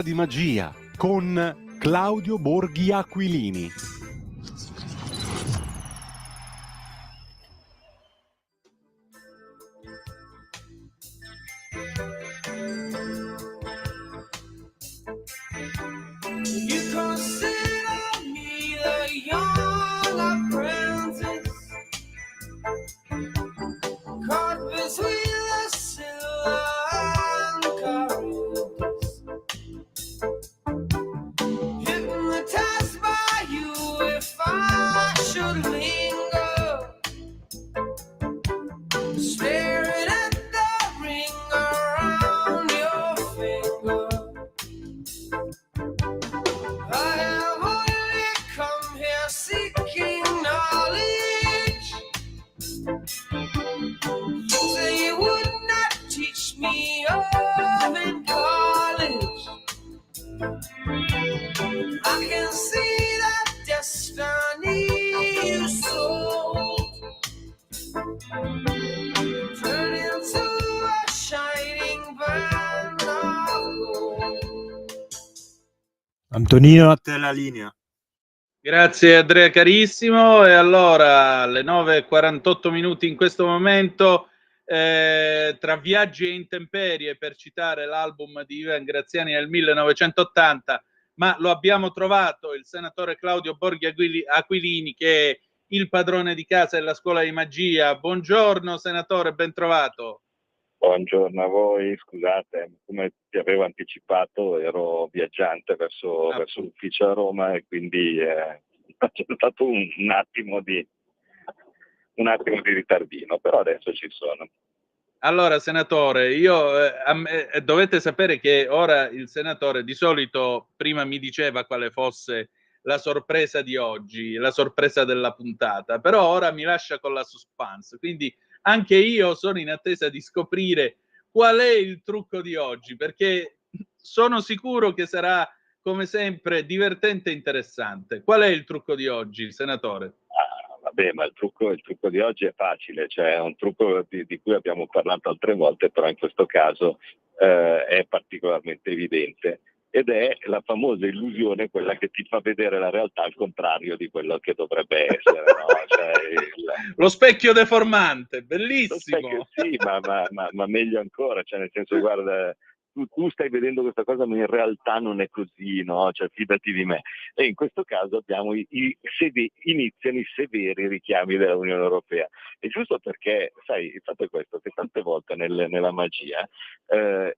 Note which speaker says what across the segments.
Speaker 1: di magia con Claudio Borghi Aquilini.
Speaker 2: Antonino, a te la linea.
Speaker 3: Grazie Andrea carissimo. E allora alle 9:48 in questo momento, tra viaggi e intemperie, per citare l'album di Ivan Graziani nel 1980, ma lo abbiamo trovato il senatore Claudio Borghi Aquilini, che è il padrone di casa della scuola di magia. Buongiorno senatore, ben trovato.
Speaker 4: Buongiorno a voi, scusate, come ti avevo anticipato ero viaggiante verso l'ufficio a Roma e quindi c'è stato un attimo di ritardino, però adesso ci sono.
Speaker 3: Allora senatore, dovete sapere che ora il senatore di solito prima mi diceva quale fosse la sorpresa di oggi, la sorpresa della puntata, però ora mi lascia con la suspense, quindi anche io sono in attesa di scoprire qual è il trucco di oggi, perché sono sicuro che sarà, come sempre, divertente e interessante. Qual è il trucco di oggi, senatore?
Speaker 4: Vabbè, ma il trucco di oggi è facile, cioè è un trucco di cui abbiamo parlato altre volte, però in questo caso è particolarmente evidente, ed è la famosa illusione, quella che ti fa vedere la realtà al contrario di quello che dovrebbe essere, no? Cioè,
Speaker 3: lo specchio deformante, bellissimo.
Speaker 4: Lo specchio, sì, ma meglio ancora, cioè nel senso, guarda, tu stai vedendo questa cosa, ma in realtà non è così, no? Cioè fidati di me. E in questo caso abbiamo iniziano i severi richiami dell'Unione Europea. È giusto perché, sai, il fatto è questo, che tante volte nella magia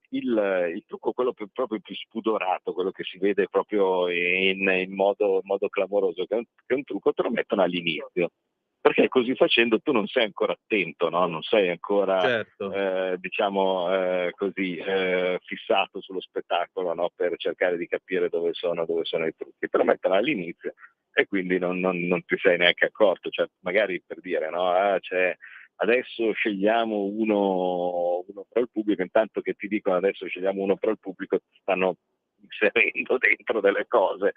Speaker 4: il trucco, quello proprio più spudorato, quello che si vede proprio in modo clamoroso, che è un trucco, te lo mettono all'inizio. Perché così facendo tu non sei ancora attento, no? Non sei ancora,
Speaker 3: certo.
Speaker 4: fissato sullo spettacolo, no? Per cercare di capire dove sono i trucchi. Te lo mettono all'inizio e quindi non ti sei neanche accorto. Cioè, magari per dire, no? Adesso scegliamo uno per il pubblico, intanto che ti dicono adesso scegliamo uno per il pubblico, ti stanno inserendo dentro delle cose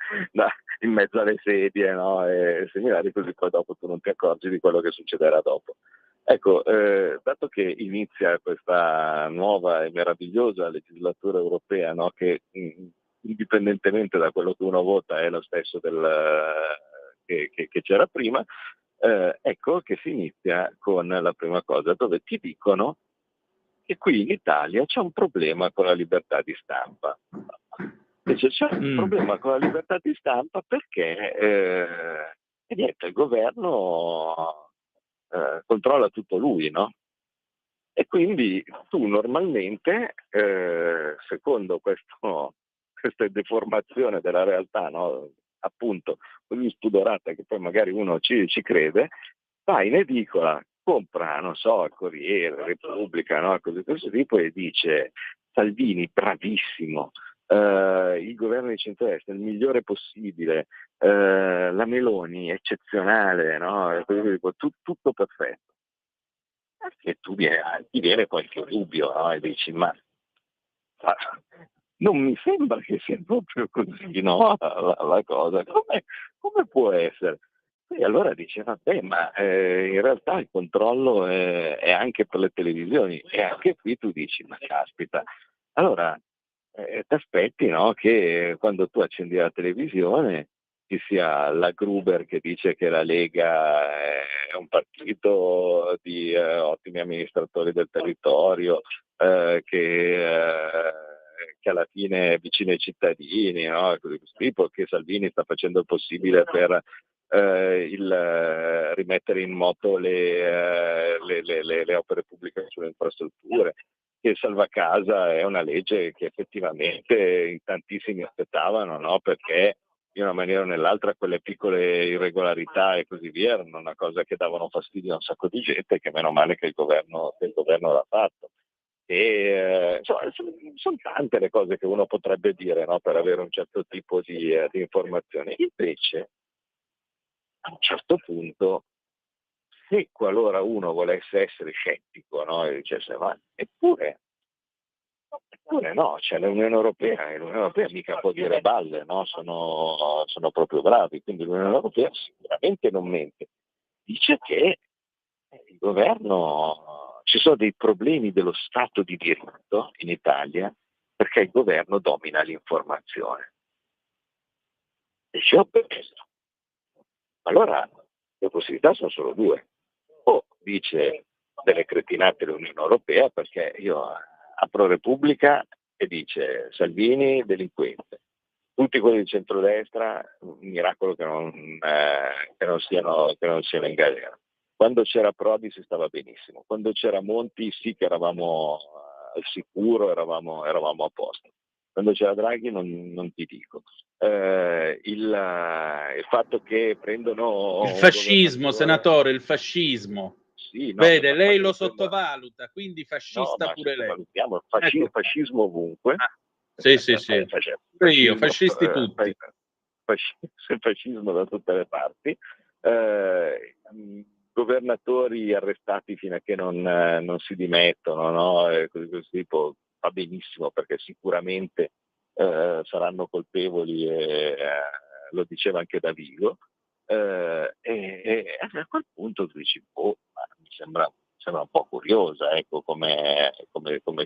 Speaker 4: in mezzo alle sedie, no? E similari, così poi dopo tu non ti accorgi di quello che succederà dopo. Ecco, dato che inizia questa nuova e meravigliosa legislatura europea, no? Che indipendentemente da quello che uno vota è lo stesso che c'era prima, ecco che si inizia con la prima cosa, dove ti dicono che qui in Italia c'è un problema con la libertà di stampa. Invece c'è un problema con la libertà di stampa perché niente, il governo controlla tutto lui, no? E quindi tu normalmente, secondo questa deformazione della realtà, no? Appunto, così spudorata che poi magari uno ci crede, vai in edicola, compra, non so, il Corriere, la Repubblica, no? Così questo tipo, e dice Salvini bravissimo, il governo di centrodestra è il migliore possibile, la Meloni eccezionale, no? Tutto perfetto. E ti viene qualche dubbio, no? E dici ma non mi sembra che sia proprio così, no? La cosa, come può essere? E allora dice vabbè, ma in realtà il controllo è anche per le televisioni, e anche qui tu dici ma caspita, allora ti aspetti, no, che quando tu accendi la televisione ci sia la Gruber che dice che la Lega è un partito di ottimi amministratori del territorio, che alla fine è vicino ai cittadini, no? Così di questo tipo, che Salvini sta facendo il possibile per rimettere in moto le opere pubbliche sulle infrastrutture, che Salva Casa è una legge che effettivamente in tantissimi aspettavano, no? Perché in una maniera o nell'altra quelle piccole irregolarità e così via erano una cosa che davano fastidio a un sacco di gente, che meno male che il governo l'ha fatto. E insomma, sono tante le cose che uno potrebbe dire, no? Per avere un certo tipo di informazioni. Invece, a un certo punto, se qualora uno volesse essere scettico, no? E dicesse, ma eppure no, c'è l'Unione Europea e l'Unione Europea mica può dire balle, no? Sono proprio bravi, quindi l'Unione Europea sicuramente non mente. Dice che il governo, ci sono dei problemi dello Stato di diritto in Italia perché il governo domina l'informazione. Dice, oh, perché? Allora le possibilità sono solo due. O dice delle cretinate l'Unione Europea, perché io apro Repubblica e dice Salvini delinquente, tutti quelli di centrodestra, un miracolo che non siano in galera. Quando c'era Prodi si stava benissimo, quando c'era Monti sì che eravamo al sicuro, eravamo a posto. Quando c'era Draghi non ti dico. Il fatto che prendono
Speaker 3: Il fascismo,
Speaker 4: un
Speaker 3: senatore, il fascismo.
Speaker 4: sì, no,
Speaker 3: Vede,
Speaker 4: ma
Speaker 3: lei
Speaker 4: quando
Speaker 3: lo
Speaker 4: prendo,
Speaker 3: sottovaluta, quindi
Speaker 4: no,
Speaker 3: fascista
Speaker 4: ma
Speaker 3: pure lei.
Speaker 4: sottovalutiamo
Speaker 3: Ecco qua.
Speaker 4: fascismo ovunque.
Speaker 3: Ah, sì, sì, sì. Pure io, fascisti tutti.
Speaker 4: Fascismo da tutte le parti. Governatori arrestati fino a che non si dimettono, no? Così questo tipo va benissimo, perché sicuramente saranno colpevoli, lo diceva anche Davigo, e a quel punto tu dici, ma mi sembra un po' curiosa, ecco, come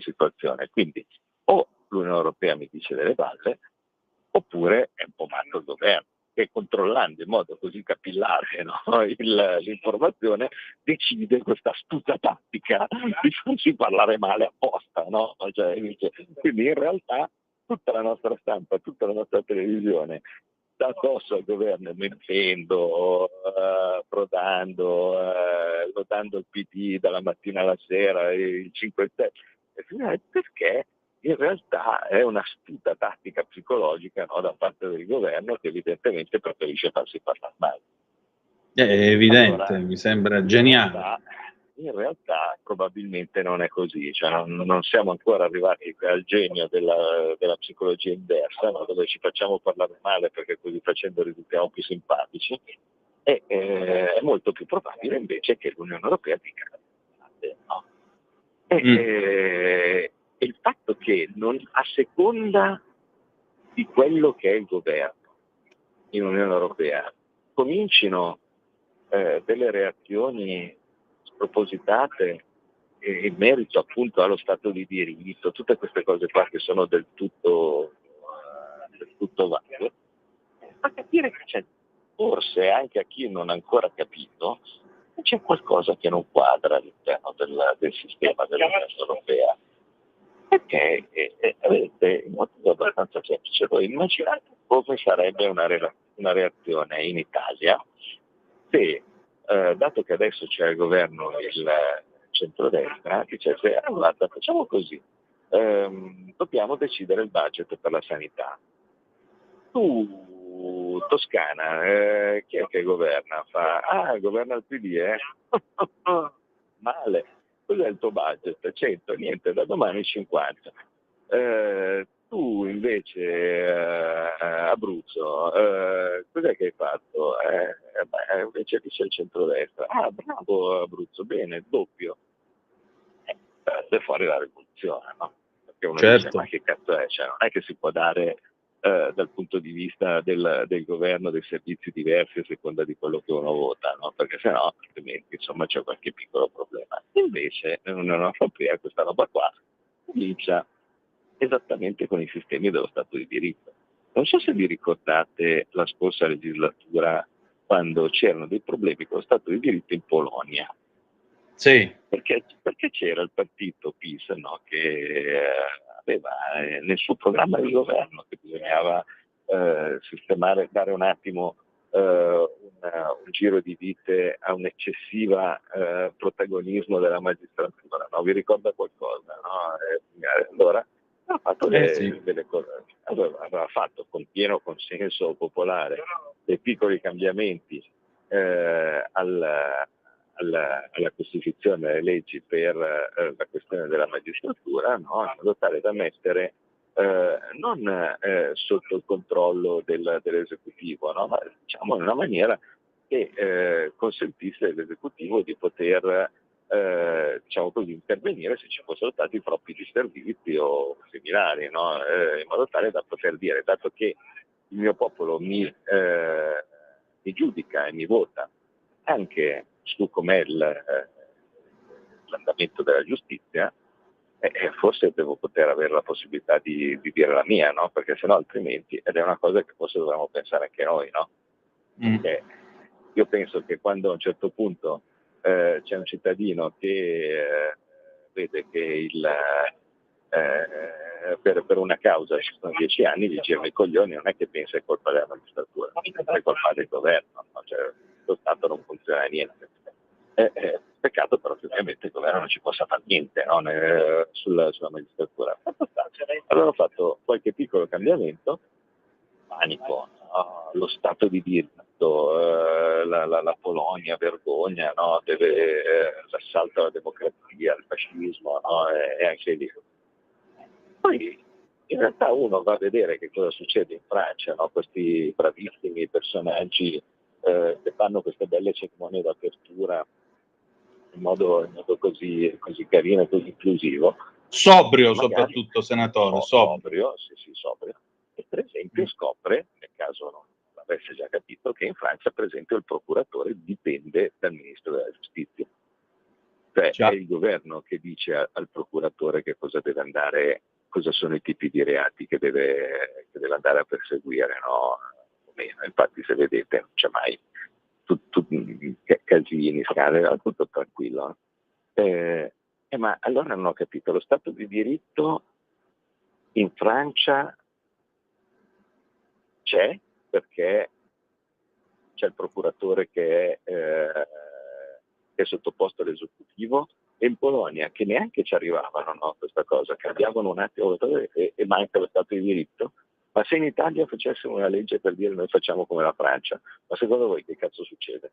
Speaker 4: situazione. Quindi o l'Unione Europea mi dice delle balle, oppure è un po' matto il governo, che controllando in modo così capillare, no, l'informazione, decide questa astuta tattica di farsi parlare male apposta, no? Cioè, quindi in realtà tutta la nostra stampa, tutta la nostra televisione dà addosso al governo mentendo, prodando, lodando il PD dalla mattina alla sera, il 5 Stelle, perché in realtà è un'astuta tattica psicologica, no, da parte del governo, che evidentemente preferisce farsi parlare male.
Speaker 3: È evidente,
Speaker 4: Allora,
Speaker 3: mi sembra geniale.
Speaker 4: In realtà probabilmente non è così, cioè non siamo ancora arrivati al genio della psicologia inversa, no? Dove ci facciamo parlare male perché così facendo risultiamo più simpatici, e è molto più probabile invece che l'Unione Europea dica no. E il fatto che a seconda di quello che è il governo in Unione Europea comincino delle reazioni spropositate in merito appunto allo Stato di diritto, tutte queste cose qua che sono del tutto valide, fa capire che c'è, forse anche a chi non ha ancora capito, che c'è qualcosa che non quadra all'interno del sistema dell'Unione Europea. Perché avete un motivo abbastanza semplice. Voi immaginate come sarebbe una reazione in Italia se, dato che adesso c'è il governo il centrodestra, dicesse, guarda, facciamo così, dobbiamo decidere il budget per la sanità. Tu, Toscana, chi è che governa? Governa il PD, Male. Cos'è il tuo budget? 100, niente, da domani 50. Tu invece Abruzzo, cos'è che hai fatto? Invece dice il centrodestra. Bravo Abruzzo, bene, doppio. È fuori la rivoluzione, no? Perché uno dice,
Speaker 3: Certo.
Speaker 4: ma che cazzo è? Cioè, non è che si può dare dal punto di vista del governo dei servizi diversi a seconda di quello che uno vota, no? Perché sennò altrimenti insomma c'è qualche piccolo problema. Invece nell'Unione Europea questa roba qua comincia esattamente con i sistemi dello Stato di diritto. Non so se vi ricordate la scorsa legislatura quando c'erano dei problemi con lo Stato di diritto in Polonia.
Speaker 3: Sì.
Speaker 4: Perché c'era il partito PiS, no, che aveva nel suo programma di governo che bisognava sistemare, dare un attimo un giro di vite a un eccessiva protagonismo della magistratura, no? Vi ricorda qualcosa? No? Allora ha fatto delle cose, aveva fatto con pieno consenso popolare dei piccoli cambiamenti alla Costituzione, alle leggi per la questione della magistratura, no? In modo tale da mettere non sotto il controllo dell'esecutivo, no? Ma diciamo in una maniera che consentisse all'esecutivo di poter diciamo così, intervenire se ci fossero stati troppi disservizi o similari, no? In modo tale da poter dire, dato che il mio popolo mi giudica e mi vota anche su com'è l'andamento della giustizia, forse devo poter avere la possibilità di dire la mia, no? Perché sennò altrimenti, ed è una cosa che forse dovremmo pensare anche noi, no? Perché io penso che quando a un certo punto c'è un cittadino che vede che per una causa ci sono 10 anni, gli girano i coglioni, non è che pensa è colpa della magistratura, è colpa del governo, no? Cioè, lo Stato non funziona niente. Peccato però che ovviamente il governo non ci possa fare niente, no? sulla magistratura. Allora ho fatto qualche piccolo cambiamento, panico, no? Lo Stato di diritto, la Polonia, vergogna, no? L'assalto alla democrazia, al fascismo, no? E anche lì. Poi in realtà uno va a vedere che cosa succede in Francia, no? Questi bravissimi personaggi che fanno queste belle cerimonie d'apertura in modo così carino e così inclusivo.
Speaker 3: Sobrio soprattutto, senatore,
Speaker 4: sobrio. E per esempio scopre, nel caso non l'avesse già capito, che in Francia per esempio il procuratore dipende dal ministro della giustizia. Cioè è il governo che dice al procuratore che cosa deve andare, cosa sono i tipi di reati che deve andare a perseguire, no? Infatti se vedete non c'è mai casini, scale, tutto tranquillo. Ma allora non ho capito, lo Stato di diritto in Francia c'è perché c'è il procuratore che è sottoposto all'esecutivo, e in Polonia che neanche ci arrivavano, no, questa cosa, cambiavano un attimo e manca lo Stato di diritto. Ma se in Italia facessimo una legge per dire noi facciamo come la Francia, ma secondo voi che cazzo succede?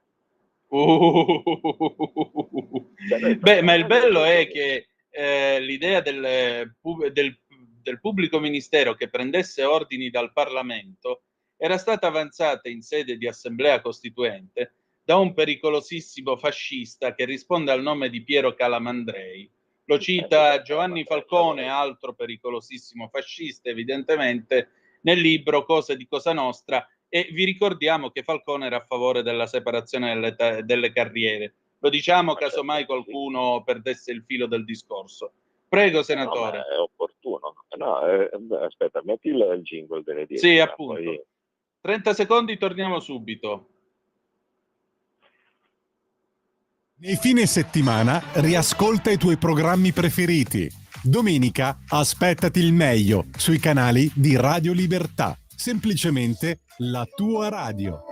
Speaker 3: Beh, ma il bello è che l'idea del pubblico ministero che prendesse ordini dal Parlamento era stata avanzata in sede di assemblea costituente da un pericolosissimo fascista che risponde al nome di Piero Calamandrei. Lo cita Giovanni Falcone, altro pericolosissimo fascista, evidentemente, nel libro Cose di Cosa Nostra, e vi ricordiamo che Falcone era a favore della separazione delle carriere. Lo diciamo casomai qualcuno perdesse il filo del discorso. Prego, senatore.
Speaker 4: No, è opportuno. No, aspetta, metti il jingle delle 10.
Speaker 3: Sì, appunto. Poi... 30 secondi, torniamo subito.
Speaker 1: Nei fine settimana riascolta i tuoi programmi preferiti. Domenica aspettati il meglio sui canali di Radio Libertà. Semplicemente la tua radio.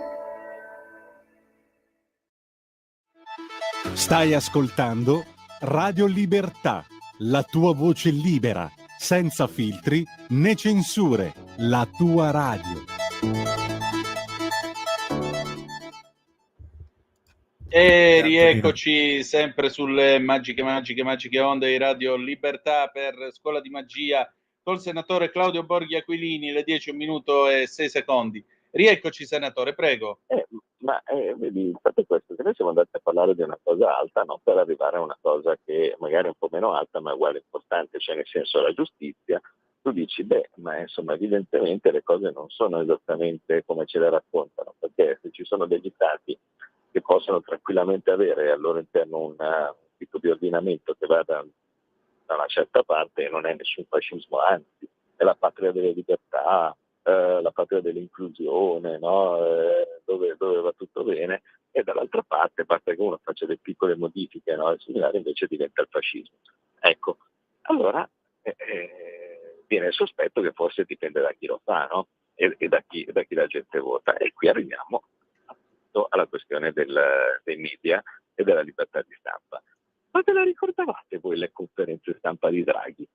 Speaker 1: Stai ascoltando Radio Libertà, la tua voce libera, senza filtri né censure, la tua radio.
Speaker 3: E rieccoci sempre sulle magiche onde di Radio Libertà per Scuola di Magia col senatore Claudio Borghi Aquilini, le 10, 1 minuto e 6 secondi. Rieccoci, senatore, prego.
Speaker 4: Vedi, il fatto è questo, che noi siamo andati a parlare di una cosa alta, no? Per arrivare a una cosa che magari è un po' meno alta ma è uguale importante, cioè nel senso la giustizia. Tu dici, ma insomma evidentemente le cose non sono esattamente come ce le raccontano, perché se ci sono degli stati che possono tranquillamente avere al loro interno un tipo di ordinamento che vada da una certa parte non è nessun fascismo, anzi è la patria delle libertà, la patria dell'inclusione, no? Dove va tutto bene, e dall'altra parte basta che uno faccia delle piccole modifiche, no? E similari, invece diventa il fascismo. Ecco, allora viene il sospetto che forse dipende da chi lo fa, no? E da chi la gente vota. E qui arriviamo appunto alla questione dei media e della libertà di stampa. Ma ve la ricordavate voi le conferenze stampa di Draghi?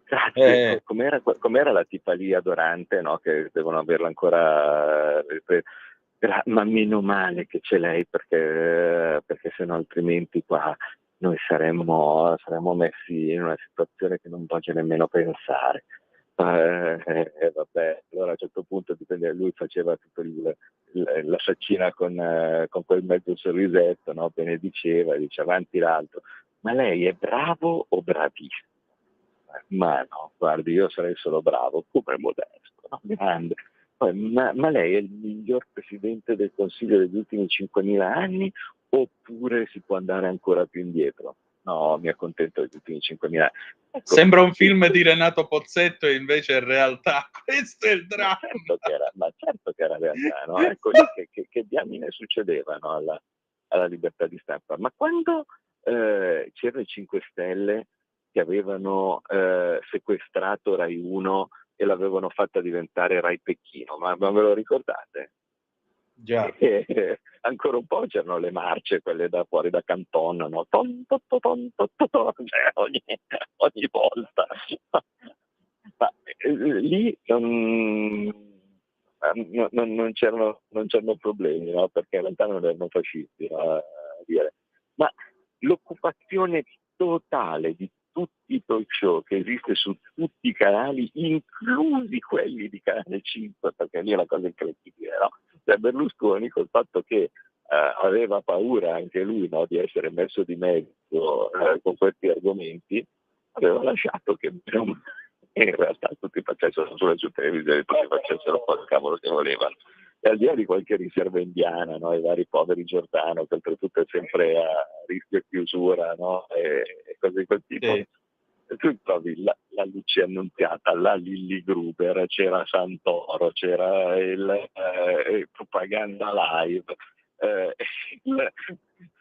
Speaker 4: Grazie, com'era la tipa lì adorante, no? Che devono averla ancora, ma meno male che c'è lei, perché sennò altrimenti qua noi saremmo messi in una situazione che non voglio nemmeno pensare. Vabbè, allora a un certo punto dipende, lui faceva tutto la faccina con quel mezzo sorrisetto, no? Benediceva, dice avanti l'altro, ma lei è bravo o bravissimo? Ma no, guardi, io sarei solo bravo, come Modesto, no? Grande. Ma lei è il miglior presidente del Consiglio degli ultimi 5.000 anni, oppure si può andare ancora più indietro? No, mi accontento degli ultimi 5.000 anni. Ecco,
Speaker 3: sembra un film di Renato Pozzetto e invece è realtà. Questo è il dramma.
Speaker 4: Ma certo che era realtà, no? Ecco lì che diamine succedeva, no? alla libertà di stampa. Ma quando c'erano i 5 Stelle che avevano sequestrato Rai 1 e l'avevano fatta diventare Rai Pechino, ma ve lo ricordate?
Speaker 3: Già.
Speaker 4: Ancora un po' c'erano le marce, quelle da fuori da Canton, no? Ton, ton, ton, ton, ton, ton, cioè, ogni volta. Ma lì non c'erano problemi, no? Perché in realtà non erano fascisti, no? A dire. Ma l'occupazione totale di tutti i talk show che esiste su tutti i canali, inclusi quelli di Canale 5, perché lì è una cosa incredibile, no? Cioè Berlusconi, col fatto che aveva paura anche lui, no, di essere messo di mezzo con questi argomenti, aveva lasciato che in realtà tutti facessero sulle sue televisioni, tutti facessero un po' il cavolo che volevano. E al di là di qualche riserva indiana, no, i vari poveri Giordano, che oltretutto è sempre a rischio chiusura, no, e cose di quel tipo,
Speaker 3: Sì.
Speaker 4: tu trovi la Lucia Annunziata, la Lilli Gruber, c'era Santoro, c'era il Propaganda Live,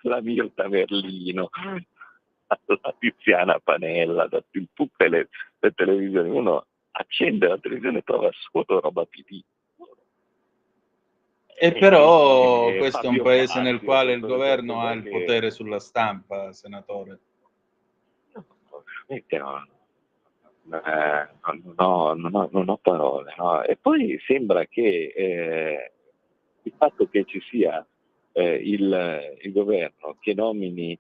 Speaker 4: la Mirta Merlino, la Tiziana Panella, da tutte le televisioni. Uno accende la televisione e trova solo roba PD.
Speaker 3: E però questo è un
Speaker 4: Fabio
Speaker 3: paese nel
Speaker 4: Fazio,
Speaker 3: quale il governo ha il
Speaker 4: che
Speaker 3: potere sulla stampa, senatore.
Speaker 4: veramente non ho parole, no? E poi sembra che il fatto che ci sia il governo che nomini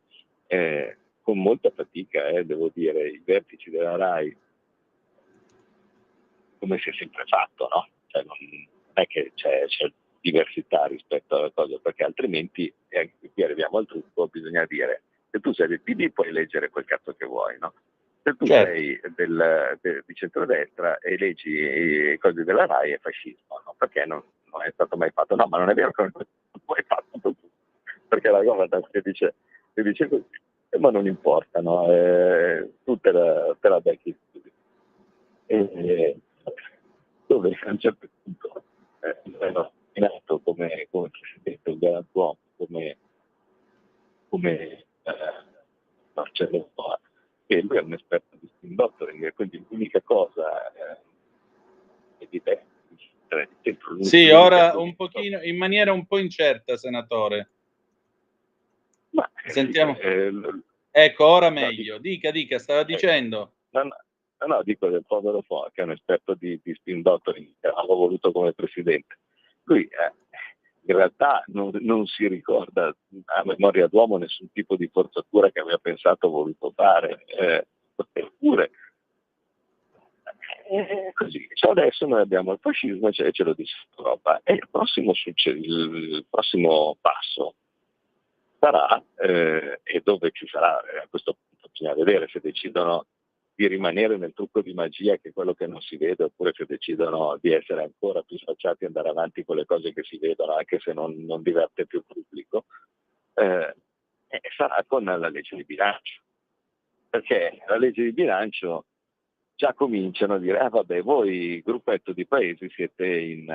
Speaker 4: con molta fatica, devo dire, i vertici della RAI, come si è sempre fatto, no? Cioè non è che c'è diversità rispetto alle cose, perché altrimenti, e anche qui arriviamo al trucco, bisogna dire: se tu sei del PD puoi eleggere quel cazzo che vuoi, no? Se tu
Speaker 3: Certo.
Speaker 4: sei di centrodestra e leggi i cose della RAI è fascismo, no? Perché non è stato mai fatto. No, ma non è vero che non è mai fatto tu, perché la governance ti dice così, ma non importa, no? Tu te la becchi così. Dove a un certo punto l'hanno nominato come presidente del Galantuomo, come Marcello Boa, che lui è un esperto di spin doctoring, e quindi l'unica cosa è di te.
Speaker 3: Sì, ora un pochino, in maniera un po' incerta, senatore.
Speaker 4: Ma,
Speaker 3: Sentiamo.
Speaker 4: Sì,
Speaker 3: ecco, ora meglio. Dica, stava dicendo.
Speaker 4: No, dico del povero Foa, che è un esperto di spin doctoring, che avevo voluto come presidente. Lui in realtà non si ricorda a memoria d'uomo nessun tipo di forzatura che aveva pensato o voluto fare, eppure così. Cioè adesso noi abbiamo il fascismo e ce lo dice Europa, e il prossimo passo sarà, e dove ci sarà, a questo punto bisogna vedere se decidono di rimanere nel trucco di magia, che è quello che non si vede, oppure se decidono di essere ancora più sfacciati e andare avanti con le cose che si vedono, anche se non diverte più il pubblico. sarà con la legge di bilancio, perché la legge di bilancio già cominciano a dire, vabbè, voi gruppetto di paesi siete in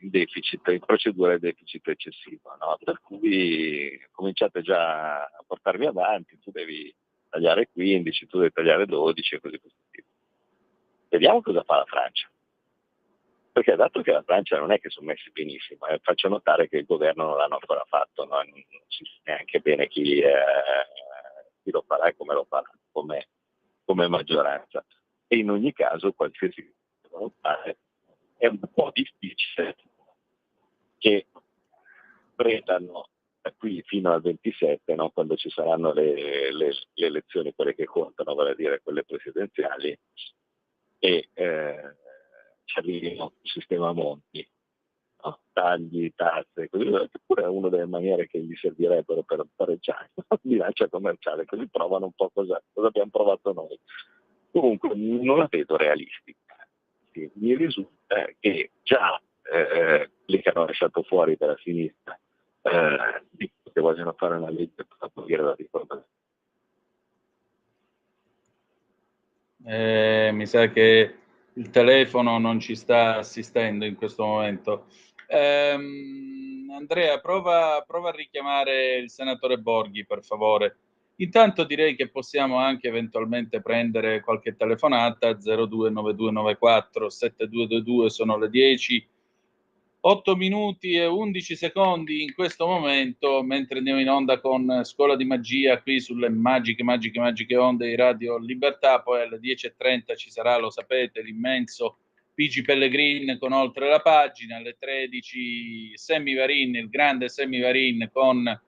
Speaker 4: deficit, in procedura di deficit eccessivo, no? Per cui cominciate già a portarvi avanti, tu devi tagliare 15, tu devi tagliare 12 e così via. Vediamo cosa fa la Francia. Perché dato che la Francia non è che sono messi benissimo, faccio notare che il governo non l'hanno ancora fatto, no? Non si sa neanche bene chi lo farà e come lo farà, come maggioranza. E in ogni caso, qualsiasi devono fare, è un po' difficile che prendano da qui fino al 27, no? Quando ci saranno le elezioni, quelle che contano, vale a dire quelle presidenziali, e ci arrivino il sistema Monti, no? Tagli, tasse, così, che pure è una delle maniere che gli servirebbero per pareggiare la bilancia commerciale, così provano un po' cosa abbiamo provato noi. Comunque non la vedo realistica. Sì, mi risulta che già quelli che hanno lasciato fuori dalla sinistra dicono che vogliono fare una legge per abolire la riforma.
Speaker 3: Mi sa che il telefono non ci sta assistendo in questo momento. Andrea, prova a richiamare il senatore Borghi, per favore. Intanto direi che possiamo anche eventualmente prendere qualche telefonata, 029294 7222, sono le 10, 8 minuti e 11 secondi in questo momento, mentre andiamo in onda con Scuola di Magia qui sulle magiche onde di Radio Libertà. Poi alle 10:30 ci sarà, lo sapete, l'immenso Pigi Pellegrin con Oltre la Pagina, alle 13 Semivarin, il grande Semivarin con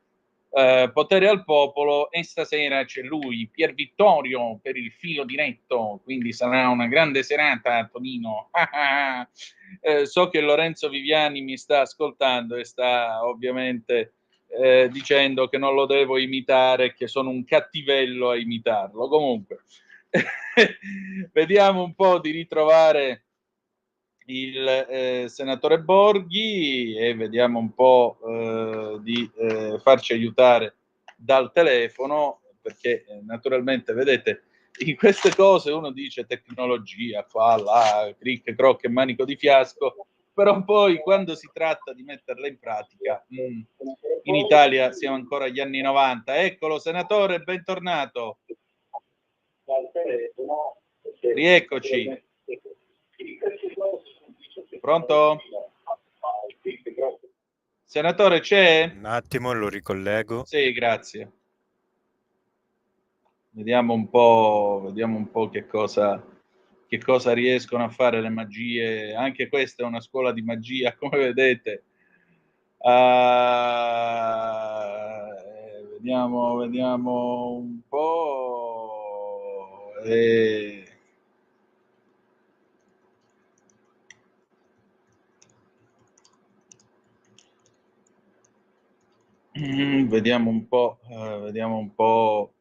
Speaker 3: Potere al Popolo, e stasera c'è lui, Pier Vittorio, per il filo diretto, quindi sarà una grande serata, Tonino. So che Lorenzo Viviani mi sta ascoltando e sta ovviamente dicendo che non lo devo imitare, che sono un cattivello a imitarlo. Comunque, vediamo un po' di ritrovare il senatore Borghi e vediamo un po' di farci aiutare dal telefono, perché naturalmente, vedete, in queste cose uno dice tecnologia, qua, là, cric, croc e manico di fiasco, però poi quando si tratta di metterla in pratica, in Italia siamo ancora agli anni 90. Eccolo, senatore, bentornato. Rieccoci. Pronto? Senatore, c'è?
Speaker 2: Un attimo, lo ricollego.
Speaker 3: Sì, grazie. Vediamo un po' che cosa riescono a fare le magie. Anche questa è una scuola di magia, come vedete. Vediamo un po'.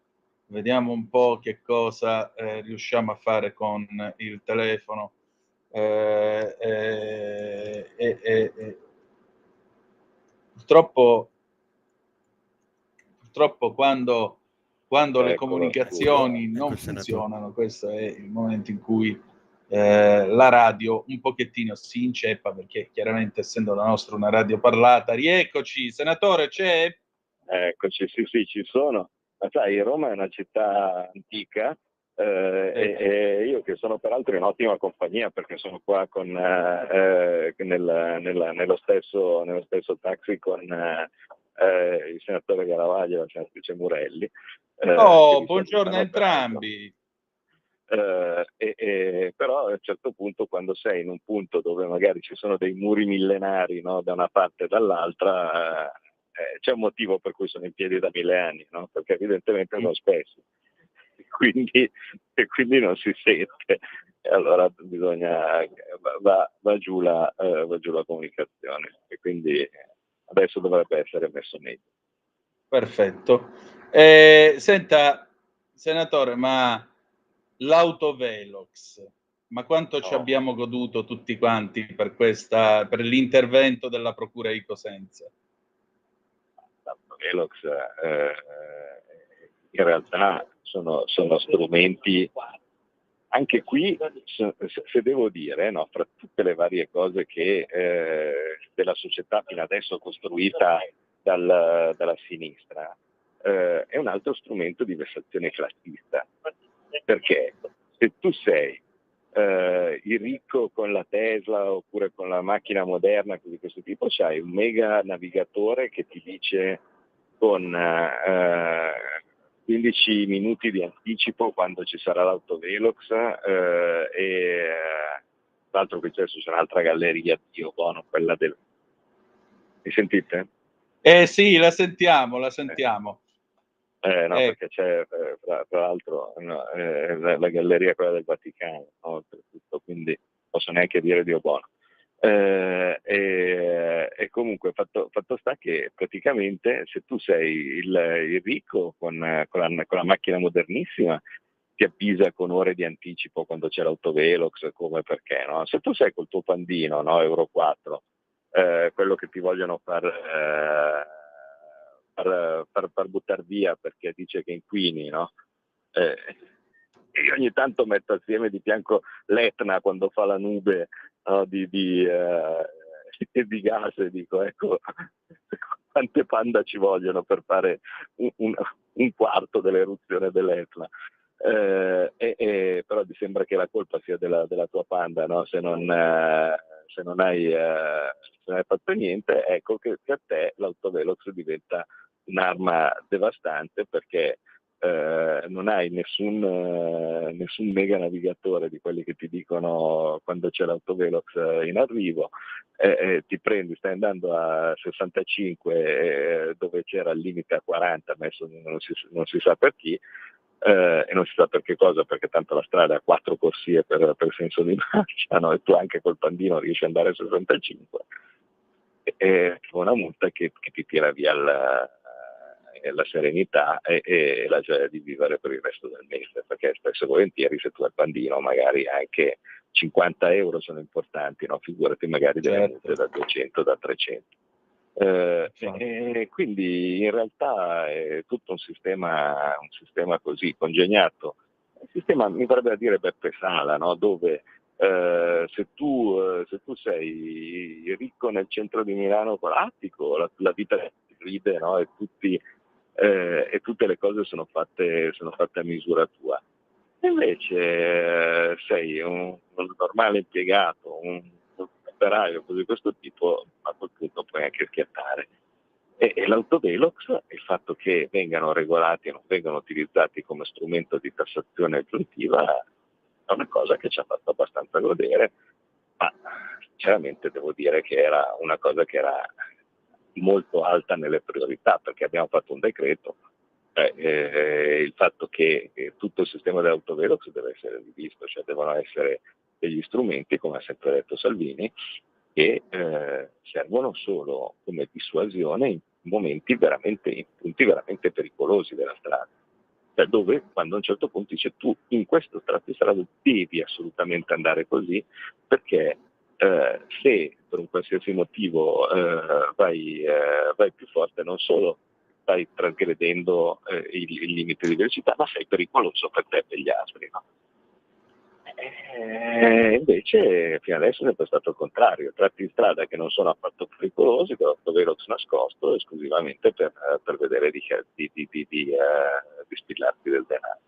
Speaker 3: Vediamo un po' che cosa riusciamo a fare con il telefono. Purtroppo quando le comunicazioni non funzionano, questo è il momento in cui la radio un pochettino si inceppa, perché chiaramente, essendo la nostra una radio parlata. Rieccoci, senatore, c'è?
Speaker 4: Eccoci, sì, ci sono. Ma sai, Roma è una città antica e io, che sono peraltro in ottima compagnia, perché sono qua con, nello stesso taxi con il senatore Garavaglia e la senatrice Murelli.
Speaker 3: Buongiorno a entrambi.
Speaker 4: Però a un certo punto, quando sei in un punto dove magari ci sono dei muri millenari, no, da una parte e dall'altra, c'è un motivo per cui sono in piedi da 1000 anni, no? Perché evidentemente sono spesso e quindi non si sente, e allora bisogna va giù la comunicazione, e quindi adesso dovrebbe essere messo meglio.
Speaker 3: Perfetto. Senta, senatore, ma l'autovelox, ma quanto ci abbiamo goduto tutti quanti per l'intervento della Procura di Cosenza?
Speaker 4: autovelox in realtà sono strumenti, anche qui, se devo dire, no, fra tutte le varie cose che della società fino adesso costruita dalla sinistra, è un altro strumento di vessazione classista, perché se tu sei il ricco con la Tesla oppure con la macchina moderna di questo tipo, c'hai un mega navigatore che ti dice con 15 minuti di anticipo quando ci sarà l'autovelox, e tra l'altro qui c'è un'altra galleria, Dio buono, quella del... Mi sentite?
Speaker 3: Sì, la sentiamo.
Speaker 4: No, perché c'è tra l'altro la galleria quella del Vaticano, no? Oltretutto, quindi non posso neanche dire Dio buono. E comunque fatto sta che praticamente se tu sei il ricco con la macchina modernissima, ti avvisa con ore di anticipo quando c'è l'autovelox, come, perché no? Se tu sei col tuo pandino, no, Euro 4, quello che ti vogliono far buttare via perché dice che inquini, no? Io ogni tanto metto assieme di fianco l'Etna quando fa la nube, no, di gas, e dico, ecco, quante panda ci vogliono per fare un quarto dell'eruzione dell'Etna. Però ti sembra che la colpa sia della tua panda, no? Se non hai fatto niente, ecco che a te l'autovelox diventa un'arma devastante, perché non hai nessun mega navigatore di quelli che ti dicono quando c'è l'autovelox in arrivo, ti prendi, stai andando a 65 dove c'era il limite a 40 messo non si sa per chi, e non si sa per che cosa, perché tanto la strada ha 4 corsie per senso di marcia, no? E tu anche col pandino riesci ad andare a 65, e una multa che ti tira via la serenità e la gioia di vivere per il resto del mese, perché spesso e volentieri se tu hai il pandino magari anche 50 euro sono importanti, no? Figurati magari delle multe da 200, da 300. E quindi in realtà è tutto un sistema così congegnato, un sistema, mi verrebbe a dire Beppe Sala, no? Dove se tu sei ricco nel centro di Milano con l'attico, la vita ti ride, no? E tutte le cose sono fatte a misura tua. Invece sei un normale impiegato, un operaio così di questo tipo, a quel punto puoi anche schiattare. E l'autovelox, il fatto che vengano regolati e non vengano utilizzati come strumento di tassazione aggiuntiva, è una cosa che ci ha fatto abbastanza godere, ma sinceramente devo dire che era una cosa che era molto alta nelle priorità, perché abbiamo fatto un decreto, il fatto che tutto il sistema dell'autovelox deve essere rivisto, cioè devono essere degli strumenti, come ha sempre detto Salvini, che servono solo come dissuasione in punti veramente pericolosi della strada, cioè dove quando a un certo punto dice tu in questo tratto di strada devi assolutamente andare così, perché se per un qualsiasi motivo vai più forte, non solo stai trasgredendo il limite di velocità, ma sei pericoloso per te e per gli altri, no? Invece fino adesso è sempre stato il contrario, tratti di strada che non sono affatto pericolosi, con l'autovelox nascosto esclusivamente per vedere di spillarti del denaro.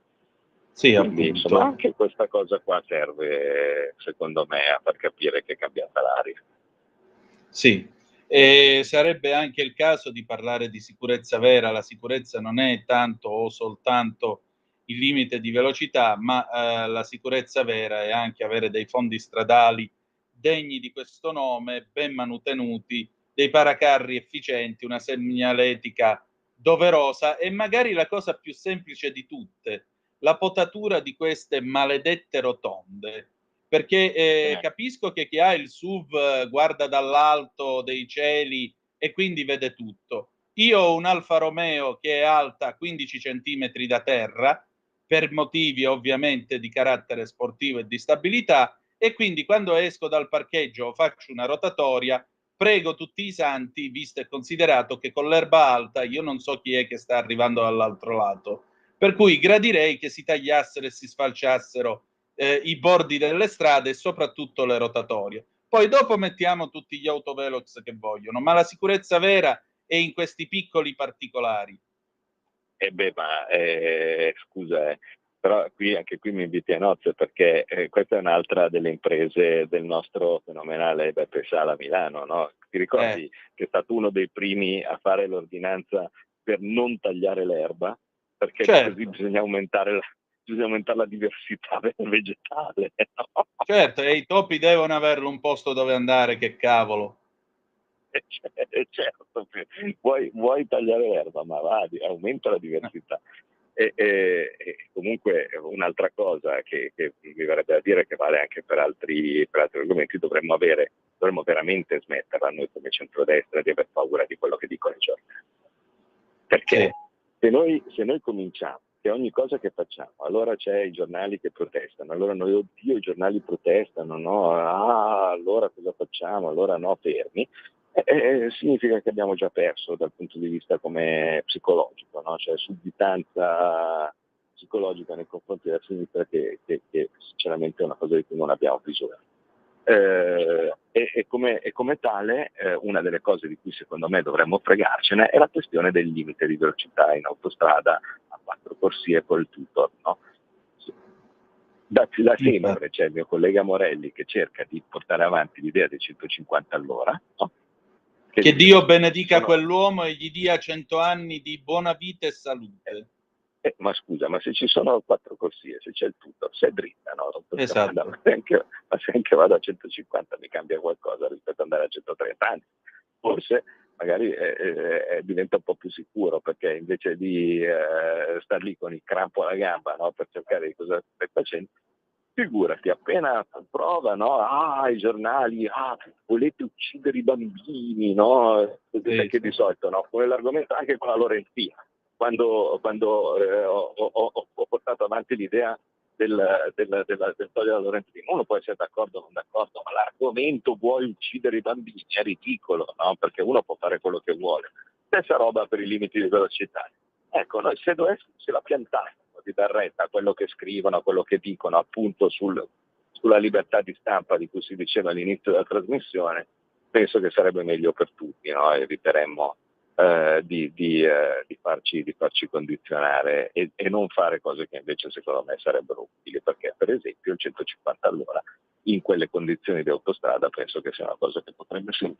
Speaker 3: Sì,
Speaker 4: quindi
Speaker 3: appunto.
Speaker 4: Insomma anche questa cosa qua serve secondo me a far capire che è cambiata l'aria.
Speaker 3: Sì, e sarebbe anche il caso di parlare di sicurezza vera. La sicurezza non è tanto o soltanto il limite di velocità, ma la sicurezza vera è anche avere dei fondi stradali degni di questo nome, ben manutenuti, dei paracarri efficienti, una segnaletica doverosa e magari la cosa più semplice di tutte, la potatura di queste maledette rotonde. Perché capisco che chi ha il SUV guarda dall'alto dei cieli e quindi vede tutto. Io ho un Alfa Romeo che è alta 15 centimetri da terra, per motivi ovviamente di carattere sportivo e di stabilità, e quindi quando esco dal parcheggio o faccio una rotatoria prego tutti i santi, visto e considerato che con l'erba alta io non so chi è che sta arrivando dall'altro lato, per cui gradirei che si tagliassero e si sfalciassero i bordi delle strade e soprattutto le rotatorie. Poi dopo mettiamo tutti gli autovelox che vogliono, ma la sicurezza vera è in questi piccoli particolari.
Speaker 4: Scusa, però anche qui mi inviti a nozze, perché questa è un'altra delle imprese del nostro fenomenale Beppe Sala a Milano, no? Ti ricordi che è stato uno dei primi a fare l'ordinanza per non tagliare l'erba, perché così bisogna aumentare la diversità vegetale, no?
Speaker 3: Certo, e i topi devono averlo un posto dove andare, che cavolo.
Speaker 4: Certo, vuoi tagliare l'erba, ma aumenta la diversità. E comunque un'altra cosa che mi verrebbe da dire, che vale anche per altri argomenti, dovremmo veramente smetterla noi come centrodestra di aver paura di quello che dicono i giornali. Perché se noi cominciamo che ogni cosa che facciamo, allora c'è i giornali che protestano, allora noi, oddio, i giornali protestano, no? Allora cosa facciamo? Allora no, fermi. Significa che abbiamo già perso dal punto di vista come psicologico, no? Cioè sudditanza psicologica nei confronti della sinistra che sinceramente è una cosa di cui non abbiamo bisogno. E come tale, una delle cose di cui secondo me dovremmo fregarcene è la questione del limite di velocità in autostrada a 4 corsie col tutor, no? Da sempre c'è il mio collega Morelli che cerca di portare avanti l'idea dei 150 all'ora, no?
Speaker 3: Che Dio benedica quell'uomo e gli dia 100 anni di buona vita e salute.
Speaker 4: Ma scusa, ma se ci sono 4 corsie, se c'è il tutor, se è dritta, no?
Speaker 3: Esatto.
Speaker 4: Ma se anche vado a 150 mi cambia qualcosa rispetto ad andare a 130 anni. Forse magari diventa un po' più sicuro, perché invece di star lì con il crampo alla gamba, no? Per cercare di cosa stai facendo, figurati, appena prova, no? I giornali, volete uccidere i bambini, no? Perché di solito, no? Come l'argomento anche con la Lorenzina, quando ho portato avanti l'idea del togliere la Lorenzina, uno può essere d'accordo o non d'accordo, ma l'argomento vuoi uccidere i bambini è ridicolo, no? Perché uno può fare quello che vuole. Stessa roba per i limiti di velocità. Ecco, noi se la piantassimo di dar retta a quello che scrivono, a quello che dicono, appunto sulla libertà di stampa di cui si diceva all'inizio della trasmissione, penso che sarebbe meglio per tutti, no? Eviteremmo di farci condizionare e non fare cose che invece secondo me sarebbero utili, perché per esempio il 150 all'ora in quelle condizioni di autostrada penso che sia una cosa che potrebbe servire.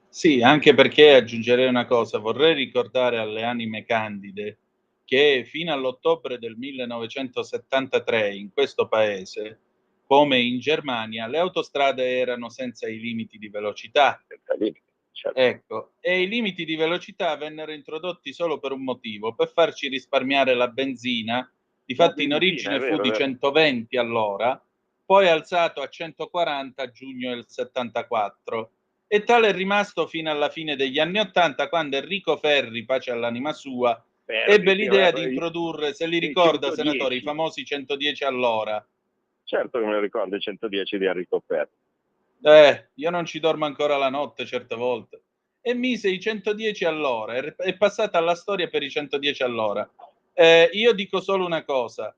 Speaker 3: Sì, anche perché aggiungerei una cosa, vorrei ricordare alle anime candide che fino all'ottobre del 1973 in questo paese, come in Germania, le autostrade erano senza i limiti di velocità.
Speaker 4: Senza limiti, certo.
Speaker 3: Ecco, e i limiti di velocità vennero introdotti solo per un motivo, per farci risparmiare la benzina. Difatti in origine fu di 120 all'ora, poi alzato a 140 a giugno del 74. E tale è rimasto fino alla fine degli anni '80, quando Enrico Ferri, pace all'anima sua, ebbe l'idea di introdurre, se li ricorda, senatore, i famosi 110 all'ora.
Speaker 4: Certo che me lo ricordo, il 110 di Enrico Ferri.
Speaker 3: Io non ci dormo ancora la notte certe volte. E mise i 110 all'ora, è passata alla storia per i 110 all'ora. Io dico solo una cosa: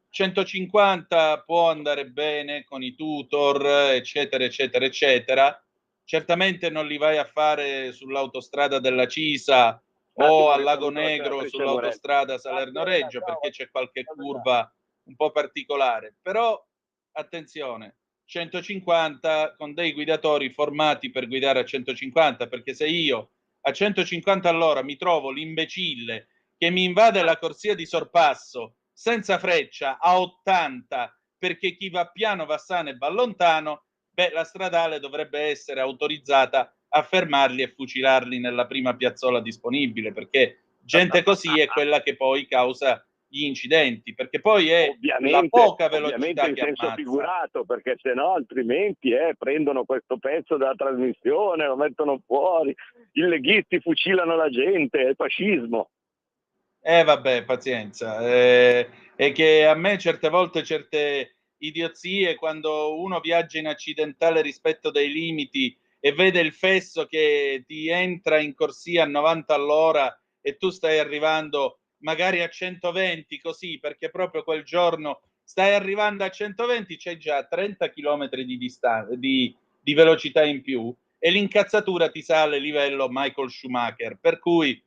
Speaker 3: 150 può andare bene con i tutor, eccetera, eccetera, eccetera. Certamente non li vai a fare sull'autostrada della Cisa o al Lago Negro sull'autostrada Salerno-Reggio, perché c'è qualche curva un po' particolare. Però, attenzione, 150 con dei guidatori formati per guidare a 150, perché se io a 150 all'ora mi trovo l'imbecille che mi invade la corsia di sorpasso senza freccia a 80, perché chi va piano va sano e va lontano, la stradale dovrebbe essere autorizzata a fermarli e fucilarli nella prima piazzola disponibile, perché gente così è quella che poi causa gli incidenti, perché poi è la poca velocità che
Speaker 4: in senso
Speaker 3: ammazza.
Speaker 4: Figurato, perché se no altrimenti prendono questo pezzo della trasmissione, lo mettono fuori, i leghisti fucilano la gente, è il fascismo.
Speaker 3: Vabbè, pazienza. È che a me certe volte certe idiozie, quando uno viaggia in accidentale rispetto dei limiti e vede il fesso che ti entra in corsia a 90 all'ora e tu stai arrivando magari a 120, così, perché proprio quel giorno stai arrivando a 120, c'è già 30 km di velocità in più e l'incazzatura ti sale livello Michael Schumacher, per cui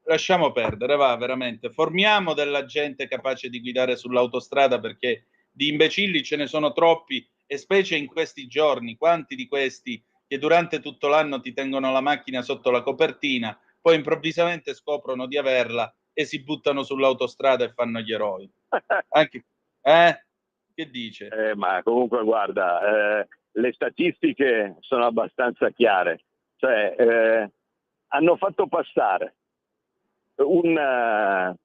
Speaker 3: lasciamo perdere, va, veramente. Formiamo della gente capace di guidare sull'autostrada, perché di imbecilli ce ne sono troppi, e specie in questi giorni, quanti di questi che durante tutto l'anno ti tengono la macchina sotto la copertina, poi improvvisamente scoprono di averla e si buttano sull'autostrada e fanno gli eroi. Anche, che dice?
Speaker 4: Ma comunque guarda, le statistiche sono abbastanza chiare, cioè hanno fatto passare una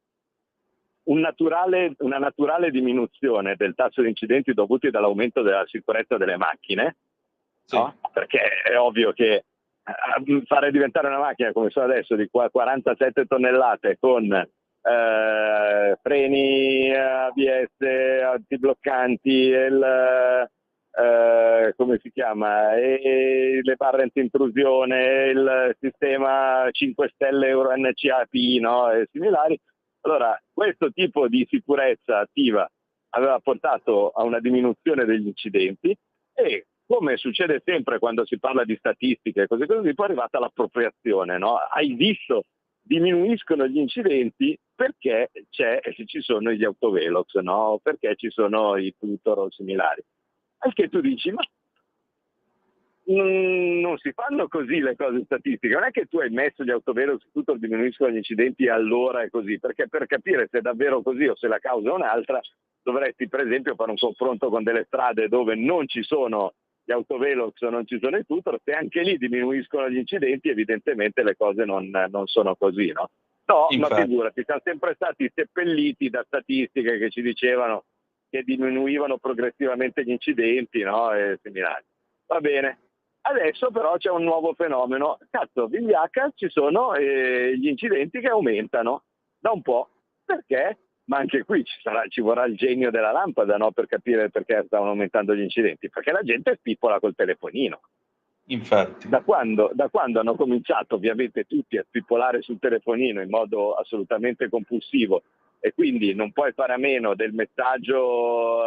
Speaker 4: naturale diminuzione del tasso di incidenti dovuti dall'aumento della sicurezza delle macchine,
Speaker 3: Sì.
Speaker 4: no? Perché è ovvio che fare diventare una macchina come sono adesso di 47 tonnellate con freni ABS, antibloccanti, come si chiama, e le barre antintrusione, il sistema 5 stelle Euro NCAP, no? E similari. Allora, questo tipo di sicurezza attiva aveva portato a una diminuzione degli incidenti e, come succede sempre quando si parla di statistiche e così, poi è arrivata l'appropriazione, no? Hai visto, diminuiscono gli incidenti perché ci sono gli autovelox, no? Perché ci sono i tutor o similari. Anche tu dici, ma non si fanno così le cose statistiche, non è che tu hai messo gli autovelox e tutto diminuiscono gli incidenti allora è così, perché per capire se è davvero così o se la causa è un'altra dovresti per esempio fare un confronto con delle strade dove non ci sono gli autovelox o non ci sono i tutor, se anche lì diminuiscono gli incidenti evidentemente le cose non sono così, no? No,
Speaker 3: Infatti.
Speaker 4: ma figurati, siamo sempre stati seppelliti da statistiche che ci dicevano che diminuivano progressivamente gli incidenti, no? E similari. Va bene. Adesso però c'è un nuovo fenomeno. Cazzo, vigliacca, ci sono gli incidenti che aumentano da un po'. Perché? Ma anche qui ci vorrà il genio della lampada, no? Per capire perché stavano aumentando gli incidenti. Perché la gente spippola col telefonino.
Speaker 3: Infatti.
Speaker 4: Da quando hanno cominciato ovviamente tutti a spippolare sul telefonino in modo assolutamente compulsivo e quindi non puoi fare a meno del messaggio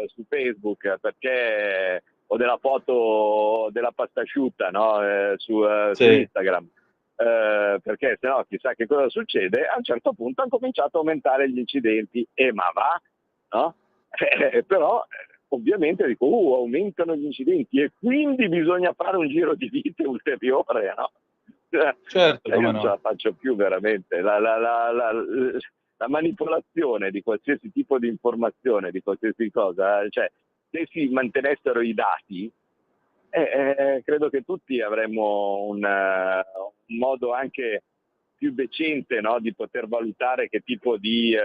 Speaker 4: su Facebook perché o della foto della pasta asciutta, no? Su Instagram, perché sennò chissà che cosa succede. A un certo punto hanno cominciato a aumentare gli incidenti e ma va, no? Però ovviamente dico, aumentano gli incidenti e quindi bisogna fare un giro di vite ulteriore, no?
Speaker 3: Certo,
Speaker 4: Io
Speaker 3: come
Speaker 4: non ce la
Speaker 3: no.
Speaker 4: faccio più veramente. La manipolazione di qualsiasi tipo di informazione, di qualsiasi cosa, cioè se si mantenessero i dati, credo che tutti avremmo un modo anche più decente, no, di poter valutare che tipo di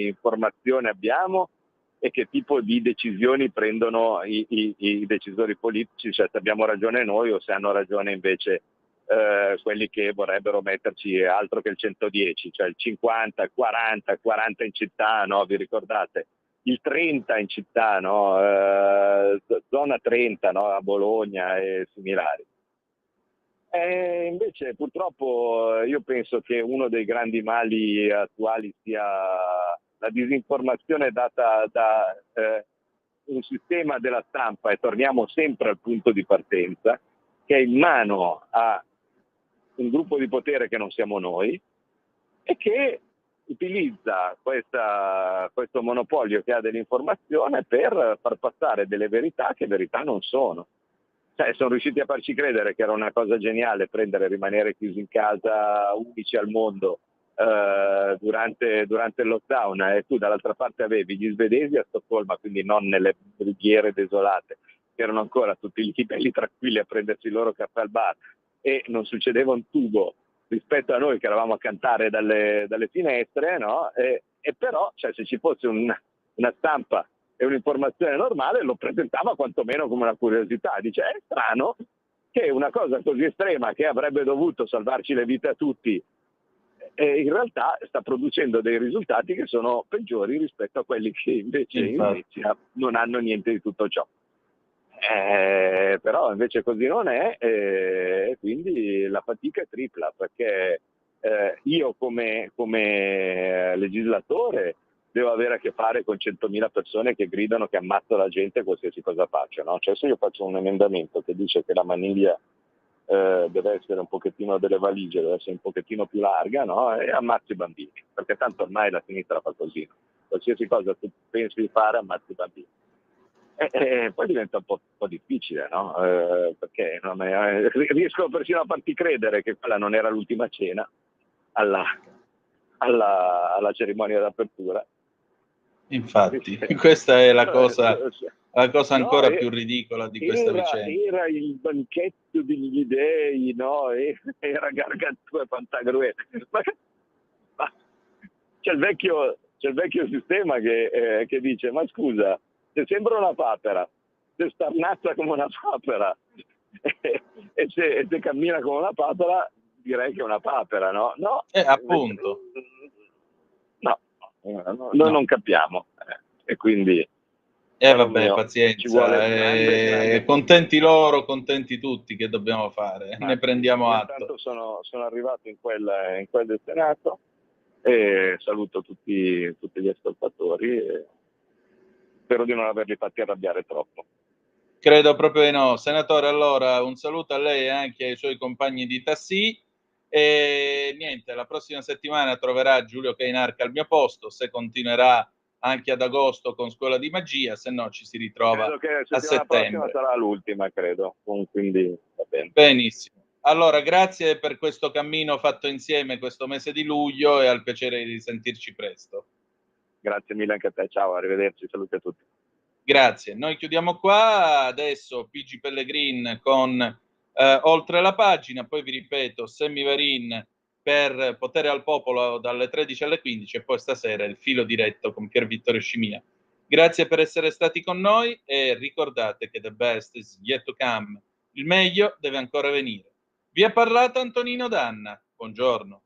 Speaker 4: informazione abbiamo e che tipo di decisioni prendono i decisori politici, cioè se abbiamo ragione noi o se hanno ragione invece quelli che vorrebbero metterci altro che il 110, cioè il 50, il 40, il 40 in città, no? Vi ricordate? Il 30 in città, no? Zona 30, no? A Bologna e similari. Invece purtroppo io penso che uno dei grandi mali attuali sia la disinformazione data da un sistema della stampa, e torniamo sempre al punto di partenza, che è in mano a un gruppo di potere che non siamo noi e che utilizza questo monopolio che ha dell'informazione per far passare delle verità che verità non sono. Cioè, sono riusciti a farci credere che era una cosa geniale prendere e rimanere chiusi in casa, unici al mondo, durante il lockdown, e tu dall'altra parte avevi gli svedesi a Stoccolma, quindi non nelle brughiere desolate, che erano ancora tutti lì belli tranquilli a prendersi il loro caffè al bar e non succedeva un tubo rispetto a noi che eravamo a cantare dalle finestre, no? E però, cioè, se ci fosse una stampa e un'informazione normale, lo presentava quantomeno come una curiosità. Dice, è strano che una cosa così estrema che avrebbe dovuto salvarci le vite a tutti in realtà sta producendo dei risultati che sono peggiori rispetto a quelli che invece in Svezia non hanno niente di tutto ciò. Però invece così non è, quindi la fatica è tripla, perché io come legislatore devo avere a che fare con 100.000 persone che gridano che ammazzo la gente qualsiasi cosa faccia, no? Cioè, se io faccio un emendamento che dice che la maniglia deve essere un pochettino delle valigie, deve essere un pochettino più larga, no? E ammazzo i bambini, perché tanto ormai la sinistra fa così, no? Qualsiasi cosa tu pensi di fare, ammazzi i bambini. Poi diventa un po' difficile, no? Perché riesco persino a farti credere che quella non era l'ultima cena alla cerimonia d'apertura.
Speaker 3: Infatti, questa è la cosa ancora più ridicola di questa vicenda.
Speaker 4: Era il banchetto degli dei, no? Era Gargantua e Pantagruele. Ma c'è il vecchio sistema che dice: ma scusa, se sembra una papera, se starnazza come una papera e se cammina come una papera, direi che è una papera, no? No,
Speaker 3: appunto.
Speaker 4: No, non capiamo. E quindi
Speaker 3: vabbè, pazienza, contenti loro, contenti tutti, che dobbiamo fare? Ne prendiamo atto.
Speaker 4: Intanto sono arrivato in quel del Senato e saluto tutti gli ascoltatori e spero di non averli fatti arrabbiare troppo.
Speaker 3: Credo proprio di no. Senatore, allora un saluto a lei e anche ai suoi compagni di Tassì. E niente, la prossima settimana troverà Giulio Cainarca al mio posto, se continuerà anche ad agosto con Scuola di Magia, se no ci si ritrova a settembre.
Speaker 4: Prossima sarà l'ultima, credo, quindi va bene.
Speaker 3: Benissimo. Allora, grazie per questo cammino fatto insieme questo mese di luglio e al piacere di sentirci presto.
Speaker 4: Grazie mille anche a te, ciao, arrivederci, saluti a tutti.
Speaker 3: Grazie, noi chiudiamo qua, adesso PG Pellegrin con Oltre la pagina, poi vi ripeto Semivarin per Potere al Popolo dalle 13 alle 15 e poi stasera il filo diretto con Pier Vittorio Scimia. Grazie per essere stati con noi e ricordate che the best is yet to come, il meglio deve ancora venire. Vi ha parlato Antonino Danna, buongiorno.